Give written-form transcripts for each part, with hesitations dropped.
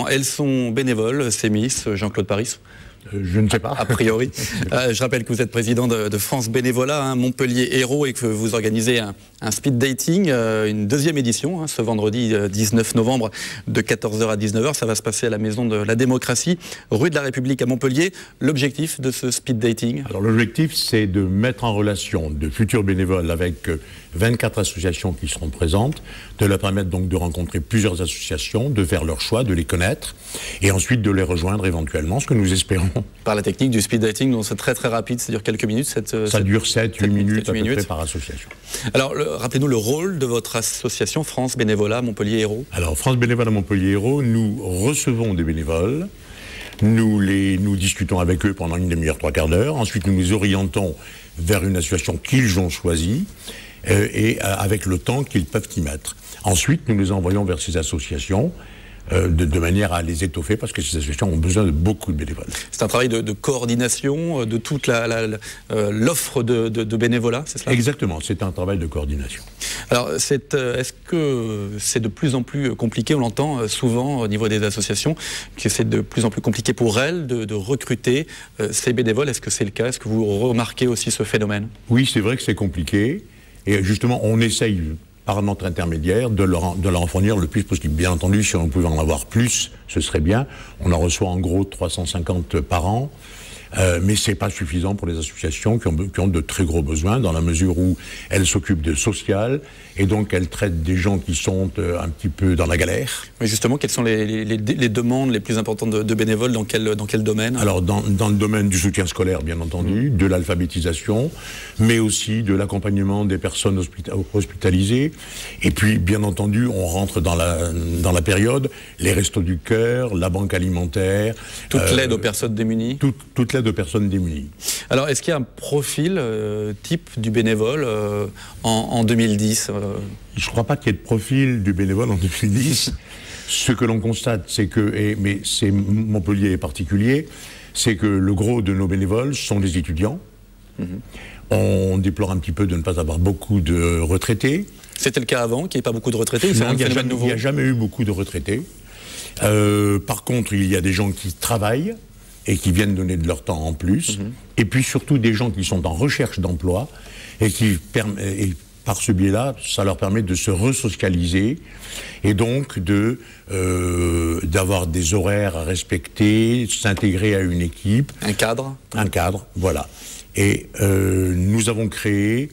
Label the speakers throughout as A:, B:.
A: Elles sont bénévoles, ces Miss, Jean-Claude Paris?
B: Je ne sais pas.
A: A priori. Je rappelle que vous êtes président de France Bénévolat, Montpellier Héros, et que vous organisez un speed dating, une deuxième édition, ce vendredi 19 novembre de 14h à 19h. Ça va se passer à la Maison de la Démocratie, rue de la République à Montpellier. L'objectif de ce speed dating?
B: Alors l'objectif, c'est de mettre en relation de futurs bénévoles avec 24 associations qui seront présentes, de leur permettre donc de rencontrer plusieurs associations, de faire leur choix, de les connaître, et ensuite de les rejoindre éventuellement, ce que nous espérons.
A: Par la technique du speed dating, donc c'est très rapide, ça dure quelques minutes.
B: Ça dure 7-8 minutes à peu près par association.
A: Alors rappelez-nous le rôle de votre association France Bénévolat Montpellier Héros.
B: Alors France Bénévolat Montpellier Héros, nous recevons des bénévoles, nous discutons avec eux pendant une demi-heure, 3/4 d'heure, ensuite nous les orientons vers une association qu'ils ont choisie, et avec le temps qu'ils peuvent y mettre. Ensuite, nous les envoyons vers ces associations de manière à les étoffer, parce que ces associations ont besoin de beaucoup de bénévoles.
A: C'est un travail de coordination de toute l'offre de bénévolat, c'est cela?
B: Exactement, c'est un travail de coordination.
A: Alors, est-ce que c'est de plus en plus compliqué? On l'entend souvent au niveau des associations, que c'est de plus en plus compliqué pour elles de recruter ces bénévoles. Est-ce que c'est le cas? Est-ce que vous remarquez aussi ce phénomène?
B: Oui, c'est vrai que c'est compliqué. Et justement, on essaye, par notre intermédiaire, de leur en fournir le plus possible. Bien entendu, si on pouvait en avoir plus, ce serait bien. On en reçoit en gros 350 par an. Mais ce n'est pas suffisant pour les associations qui ont de très gros besoins, dans la mesure où elles s'occupent de social, et donc elles traitent des gens qui sont un petit peu dans la galère.
A: Mais justement, quelles sont les demandes les plus importantes de bénévoles, dans quel domaine?
B: Alors dans le domaine du soutien scolaire, bien entendu, de l'alphabétisation, mais aussi de l'accompagnement des personnes hospitalisées. Et puis, bien entendu, on rentre dans la période, les restos du cœur, la banque alimentaire.
A: Toute l'aide aux personnes démunies?
B: Toute l'aide de personnes démunies.
A: Alors, est-ce qu'il y a un profil type du bénévole en 2010
B: Je ne crois pas qu'il y ait de profil du bénévole en 2010. Ce que l'on constate, c'est que, mais c'est Montpellier est particulier, c'est que le gros de nos bénévoles sont des étudiants. On déplore un petit peu de ne pas avoir beaucoup de retraités.
A: C'était le cas avant, qu'il n'y ait pas beaucoup de retraités?
B: Non, il n'y a jamais eu beaucoup de retraités. Par contre, il y a des gens qui travaillent et qui viennent donner de leur temps en plus, et puis surtout des gens qui sont en recherche d'emploi, et par ce biais-là, ça leur permet de se resocialiser, et donc d'avoir des horaires à respecter, s'intégrer à une équipe.
A: Un cadre? Un
B: cadre, voilà. Et nous avons créé,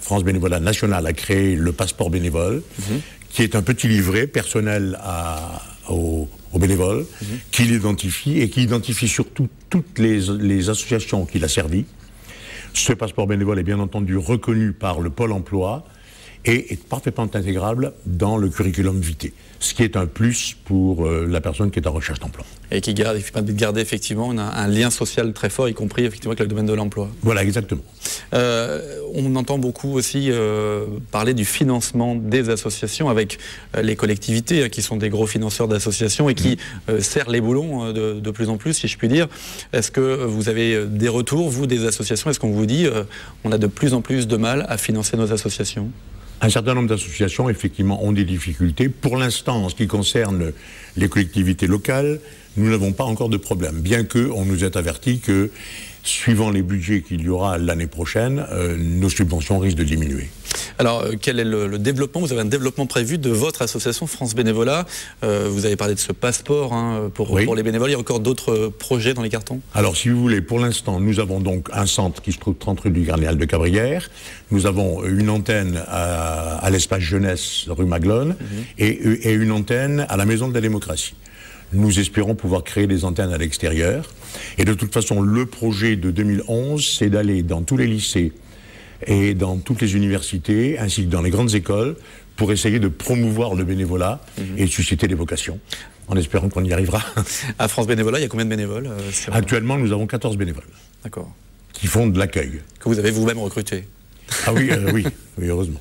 B: France Bénévolat National a créé le passeport bénévole, qui est un petit livret personnel aux bénévoles, qui l'identifie et qui identifie surtout toutes les associations qu'il a servi. Ce passeport bénévole est bien entendu reconnu par le Pôle emploi et est parfaitement intégrable dans le curriculum vitae, ce qui est un plus pour la personne qui est en recherche d'emploi. Et
A: qui permet de garder effectivement un lien social très fort, y compris effectivement avec le domaine de l'emploi.
B: Voilà, exactement.
A: On entend beaucoup aussi parler du financement des associations avec les collectivités qui sont des gros financeurs d'associations et qui serrent les boulons de plus en plus, si je puis dire. Est-ce que vous avez des retours, vous, des associations? Est-ce qu'on vous dit on a de plus en plus de mal à financer nos associations?
B: Un certain nombre d'associations, effectivement, ont des difficultés. Pour l'instant, en ce qui concerne les collectivités locales, nous n'avons pas encore de problème, bien qu'on nous ait averti que, suivant les budgets qu'il y aura l'année prochaine, nos subventions risquent de diminuer.
A: Alors, quel est le développement? Vous avez un développement prévu de votre association France Bénévolat. Vous avez parlé de ce passeport pour les bénévoles. Il y a encore d'autres projets dans les cartons? Alors,
B: si vous voulez, pour l'instant, nous avons donc un centre qui se trouve 30 rue du Cardinal de Cabrières. Nous avons une antenne à l'espace jeunesse rue Maglone et une antenne à la Maison de la Démocratie. Nous espérons pouvoir créer des antennes à l'extérieur. Et de toute façon, le projet de 2011, c'est d'aller dans tous les lycées et dans toutes les universités, ainsi que dans les grandes écoles, pour essayer de promouvoir le bénévolat et de susciter des vocations, en espérant qu'on y arrivera.
A: À France Bénévolat, il y a combien de bénévoles?
B: Actuellement, nous avons 14 bénévoles.
A: D'accord.
B: Qui font de l'accueil.
A: Que vous avez vous-même recruté?
B: Ah oui, oui, heureusement.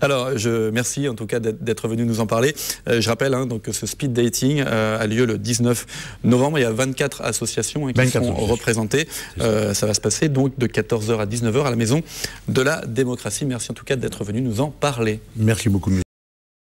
A: Alors, merci en tout cas d'être venu nous en parler. Je rappelle donc, que ce speed dating a lieu le 19 novembre. Il y a 24 associations qui sont représentées. Ça va se passer donc de 14h à 19h à la Maison de la Démocratie. Merci en tout cas d'être venu nous en parler.
B: Merci beaucoup de nous